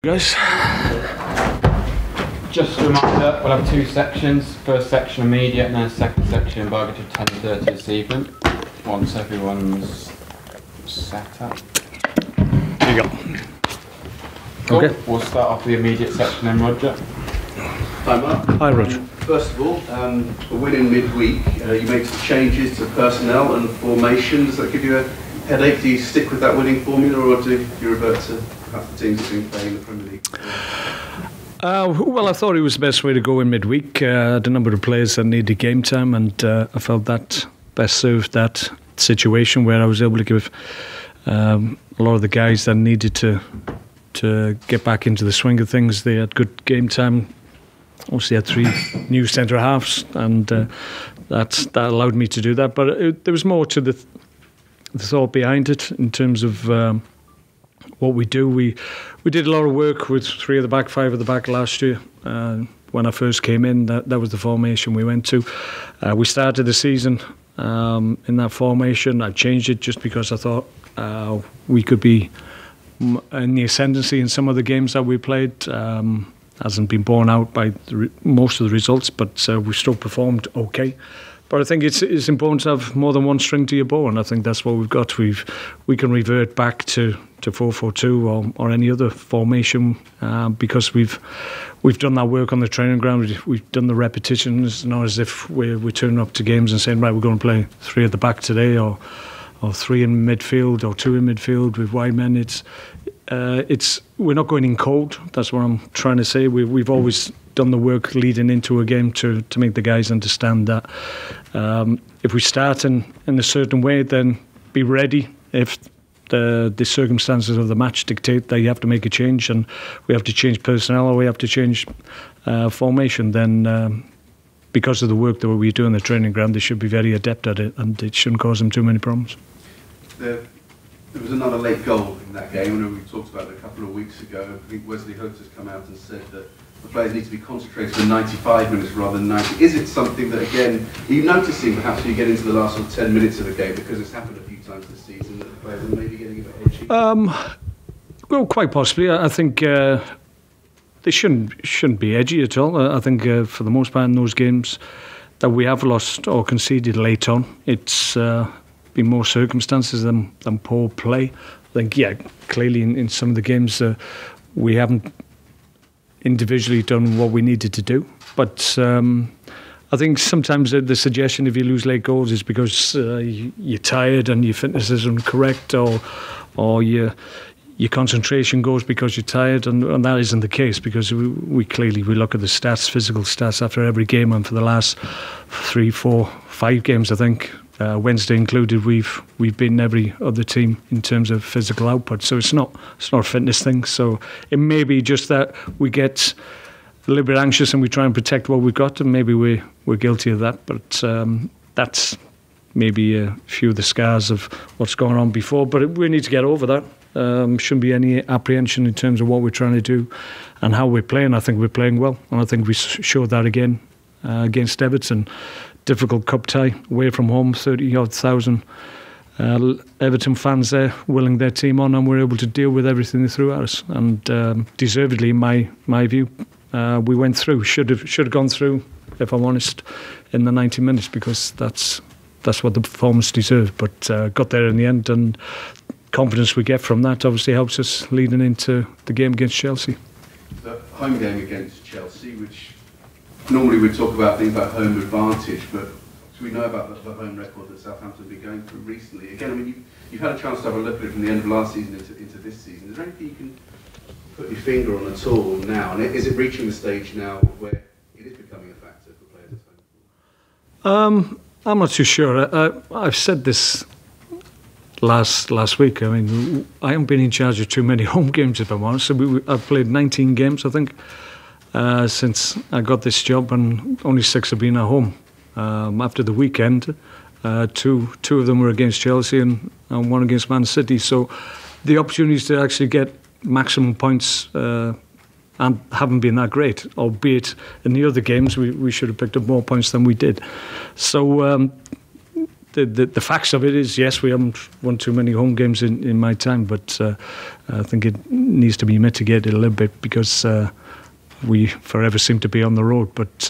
Guys, just a reminder, we'll have two sections. First section immediate and then second section by 10:30 this evening. Once everyone's set up. Here you go. Cool. Okay. We'll start off the immediate section then, Roger. Hi Mark. Hi Roger. First of all, a win in midweek. You made some changes to personnel and formation. Does that give you a headache? Do you stick with that winning formula, or do you revert to perhaps the teams that have been playing in the Premier League? Well, I thought it was the best way to go in midweek. The number of players that needed game time, and I felt that best served that situation where I was able to give a lot of the guys that needed to get back into the swing of things. They had good game time. Obviously, had three new centre halves, and that allowed me to do that. But there was more to the thought behind it in terms of what we do. We did a lot of work with three at the back, five at the back last year. When I first came in, that was the formation we went to. We started the season in that formation. I changed it just because I thought we could be in the ascendancy in some of the games that we played. Hasn't been borne out by most of the results, but we still performed okay. But I think it's important to have more than one string to your bow, and I think that's what we've got. We can revert back to 4-4-2 or any other formation because we've done that work on the training ground. We've done the repetitions. It's not as if we're turning up to games and saying, right, we're going to play three at the back today, or three in midfield, or two in midfield with wide men. We're not going in cold. That's what I'm trying to say. We've always done the work leading into a game to make the guys understand that if we start in a certain way, then be ready if the circumstances of the match dictate that you have to make a change, and we have to change personnel, or we have to change formation, then because of the work that we do in the training ground, they should be very adept at it, and it shouldn't cause them too many problems. There was another late goal in that game. I know we talked about it a couple of weeks ago. I think Wesley Holt has come out and said that the players need to be concentrated for 95 minutes rather than 90. Is it something that, again, are you noticing perhaps when you get into the last 10 minutes of a game, because it's happened a few times this season, that the players are maybe getting a bit edgy? Well, quite possibly. I think they shouldn't be edgy at all. I think for the most part in those games that we have lost or conceded late on, it's been more circumstances than poor play. I think, yeah, clearly in some of the games we haven't individually done what we needed to do. But I think sometimes the suggestion if you lose late goals is because you're tired and your fitness isn't correct, or your concentration goes because you're tired, and that isn't the case, because we clearly look at the stats, physical stats after every game, and for the last 3, 4, 5 games, I think, Wednesday included, we've beaten every other team in terms of physical output. So it's not a fitness thing. So it may be just that we get a little bit anxious and we try and protect what we've got, and maybe we're guilty of that. But that's maybe a few of the scars of what's gone on before. But we need to get over that. Shouldn't be any apprehension in terms of what we're trying to do and how we're playing. I think we're playing well, and I think we showed that again against Everton. Difficult cup tie, away from home, 30-odd thousand Everton fans there willing their team on, and we're able to deal with everything they threw at us. And deservedly, in my view, we went through. Should have gone through, if I'm honest, in the 90 minutes, because that's what the performance deserved. But got there in the end, and confidence we get from that obviously helps us leading into the game against Chelsea. The home game against Chelsea, which normally we talk about things like home advantage, but we know about the home record that Southampton have been going through recently. Again, I mean, you've had a chance to have a look at it from the end of last season into this season. Is there anything you can put your finger on at all now? And is it reaching the stage now where it is becoming a factor for players at home? I'm not too sure. I've said this last week. I mean, I haven't been in charge of too many home games, if I'm honest. So I've played 19 games, I think, since I got this job, and only 6 have been at home. After the weekend, two of them were against Chelsea and one against Man City. So the opportunities to actually get maximum points haven't been that great, albeit in the other games we should have picked up more points than we did. So the facts of it is, yes, we haven't won too many home games in my time, but I think it needs to be mitigated a little bit because we forever seem to be on the road. But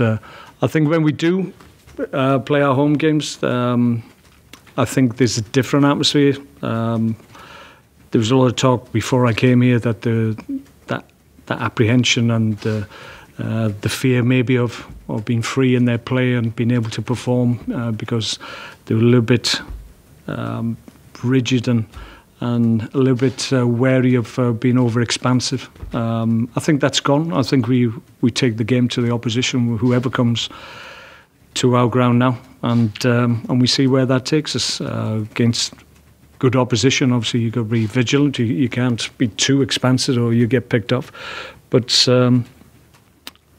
I think when we do play our home games, I think there's a different atmosphere. There was a lot of talk before I came here that that apprehension and the fear maybe of being free in their play and being able to perform because they were a little bit rigid and a little bit wary of being over expansive. I think that's gone. I think we take the game to the opposition, whoever comes to our ground now, and we see where that takes us against good opposition. Obviously, you've got to be vigilant. You can't be too expansive or you get picked off. But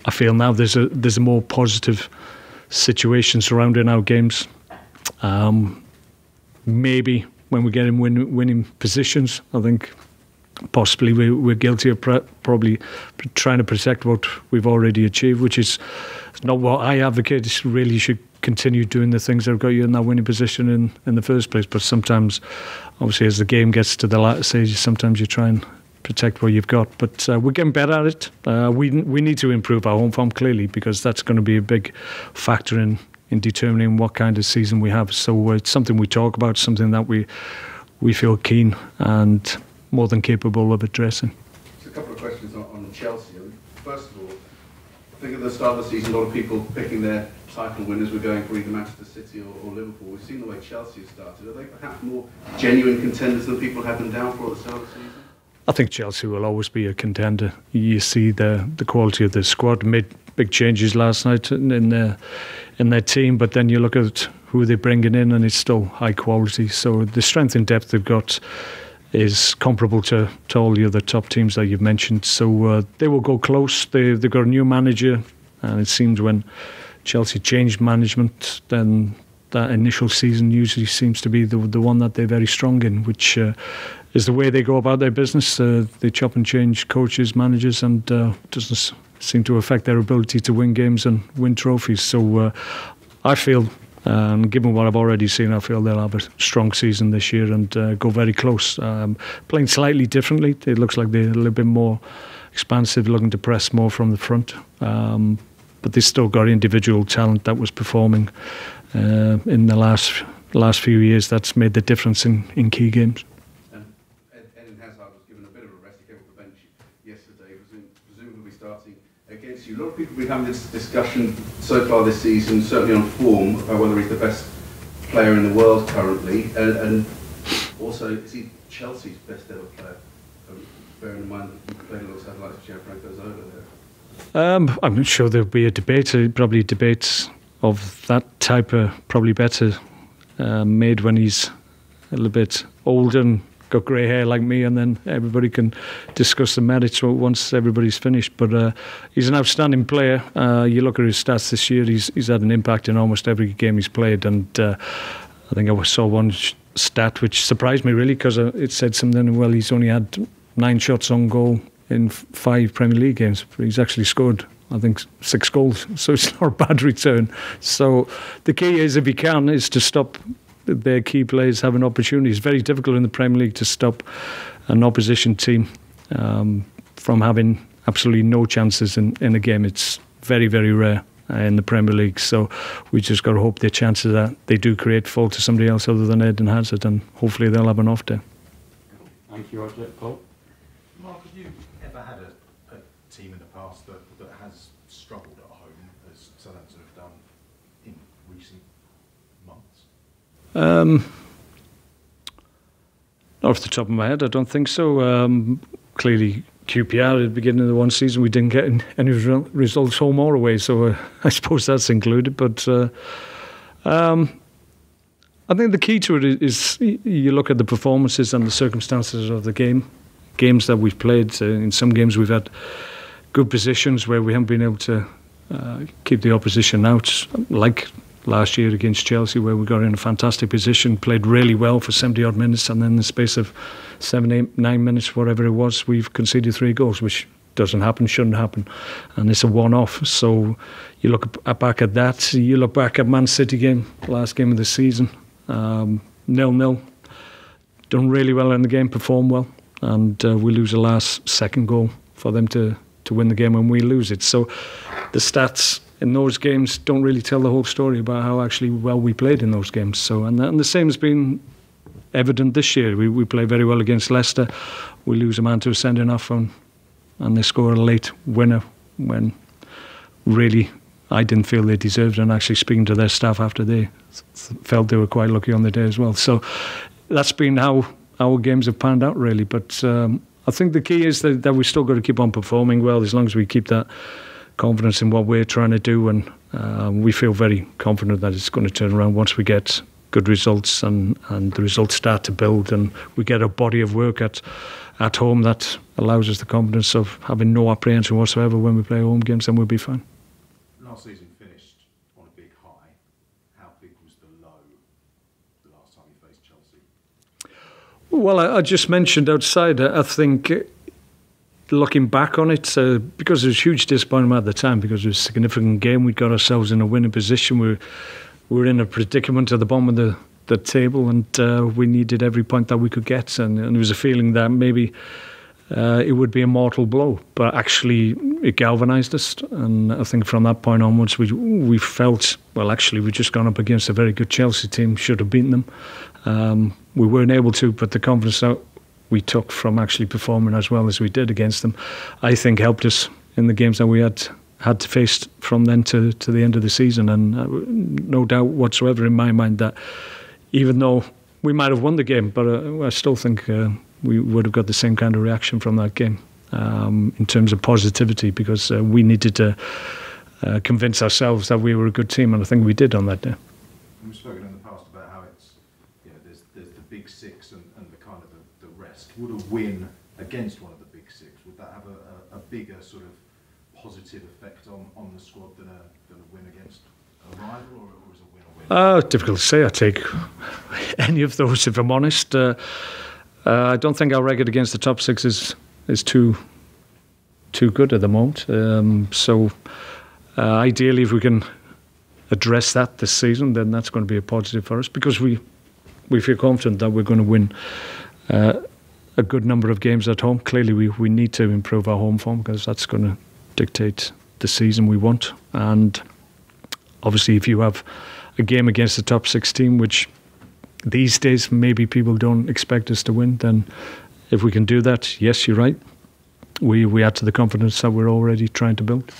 I feel now there's a more positive situation surrounding our games. Maybe when we get in winning positions, I think possibly we're guilty of probably trying to protect what we've already achieved, which is not what I advocate. It's really should continue doing the things that have got you in that winning position in the first place. But sometimes, obviously, as the game gets to the latter stages, sometimes you try and protect what you've got. But we're getting better at it. We need to improve our home form, clearly, because that's going to be a big factor in determining what kind of season we have. So it's something we talk about, something that we feel keen and more than capable of addressing. Just a couple of questions on Chelsea. First of all, I think at the start of the season, a lot of people picking their title winners were going for either Manchester City or Liverpool. We've seen the way Chelsea has started. Are they perhaps more genuine contenders than people had them down for at the start of the season? I think Chelsea will always be a contender. You see the quality of the squad. Made big changes last night in their team, but then you look at who they're bringing in, and it's still high quality. So the strength and depth they've got is comparable to all the other top teams that you've mentioned. So they will go close. They've got a new manager, and it seems when Chelsea changed management, then that initial season usually seems to be the one that they're very strong in, which is the way they go about their business. They chop and change coaches, managers, and doesn't seem to affect their ability to win games and win trophies. So I feel, given what I've already seen, I feel they'll have a strong season this year and go very close. Playing slightly differently. It looks like they're a little bit more expansive, looking to press more from the front. But they've still got individual talent that was performing in the last few years. That's made the difference in key games. Eden Hazard was given a bit of a rest. He came off the bench yesterday. Presumably will be starting against you. A lot of people have been having this discussion so far this season, certainly on form, about whether he's the best player in the world currently, and also is he Chelsea's best ever player? Bearing in mind that he played alongside the likes of Gianfranco Zola there. I'm sure there'll be a debate, probably debates of that type are probably better made when he's a little bit older and got grey hair like me, and then everybody can discuss the merits once everybody's finished. But he's an outstanding player. You look at his stats this year, he's had an impact in almost every game he's played, and I think I saw one stat which surprised me really, because it said something, well, he's only had 9 shots on goal in 5 Premier League games, but he's actually scored, I think, 6 goals, so it's not a bad return. So the key is, if he can, is to stop their key players having opportunities. It's very difficult in the Premier League to stop an opposition team from having absolutely no chances in a game. It's very, very rare in the Premier League, so we just got to hope their chances that they do create fall to somebody else other than Eden Hazard, and hopefully they'll have an off day. Thank you, Roger. Paul? Mark, have you ever had a team in the past that has struggled at home, as Southampton have done in recent months? Off the top of my head, I don't think so. Clearly, QPR at the beginning of the one season, we didn't get any results home or away, so I suppose that's included. But I think the key to it is you look at the performances and the circumstances of the games that we've played. In some games we've had good positions where we haven't been able to keep the opposition out, like last year against Chelsea, where we got in a fantastic position, played really well for 70 odd minutes, and then in the space of 7, 8, 9 minutes, whatever it was, we've conceded 3 goals, which doesn't happen, shouldn't happen, and it's a one-off. So you look back at that. You look back at Man City game, last game of the season. 0-0. Done really well in the game, performed well, and we lose the last second goal for them to win the game, and we lose it. So the stats in those games don't really tell the whole story about how actually well we played in those games. So and the same has been evident this year. We play very well against Leicester. We lose a man to a sending off, and they score a late winner when really I didn't feel they deserved it. And actually speaking to their staff after, they felt they were quite lucky on the day as well. So that's been how our games have panned out, really. But I think the key is that we still got to keep on performing well, as long as we keep that confidence in what we're trying to do. And we feel very confident that it's going to turn around once we get good results and the results start to build, and we get a body of work at home that allows us the confidence of having no apprehension whatsoever when we play home games, and we'll be fine. Last season finished on a big high. How big was the low the last time you faced Chelsea? Well, I just mentioned outside, I think looking back on it, because it was huge disappointment at the time, because it was a significant game, we got ourselves in a winning position. We were in a predicament at the bottom of the table, and we needed every point that we could get, and there was a feeling that maybe it would be a mortal blow, but actually it galvanised us. And I think from that point onwards we felt, well, actually we've just gone up against a very good Chelsea team, should have beaten them. We weren't able to, but the confidence that we took from actually performing as well as we did against them, I think helped us in the games that we had to face from then to the end of the season. And no doubt whatsoever in my mind that even though we might have won the game, but I still think we would have got the same kind of reaction from that game in terms of positivity, because we needed to convince ourselves that we were a good team, and I think we did on that day. We've spoken in the past about how it's, there's the big six and the kind of the rest. Would a win against one of the big six, would that have a bigger sort of positive effect on the squad than a win against a rival, or is a win a win? Difficult to say. I take any of those, if I'm honest. I don't think our record against the top six is too good at the moment. So ideally, if we can address that this season, then that's going to be a positive for us, because we feel confident that we're going to win a good number of games at home. Clearly, we need to improve our home form, because that's going to dictate the season we want. And obviously, if you have a game against the top six team, which these days maybe people don't expect us to win, then if we can do that, yes, you're right, we add to the confidence that we're already trying to build.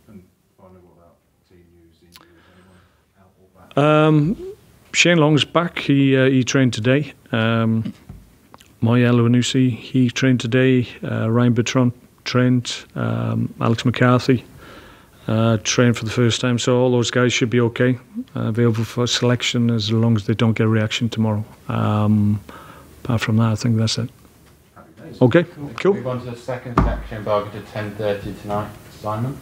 And finally, what about team news, injuries, anyone out or back? Shane Long's back. He trained today. Moya Louanusi, he trained today. Ryan Bertrand trained. Alex McCarthy trained for the first time. So all those guys should be okay, available for selection as long as they don't get a reaction tomorrow. Apart from that, I think that's it. Happy days. Okay, cool. Move on to the second section, bargain to 10:30 tonight. Simon?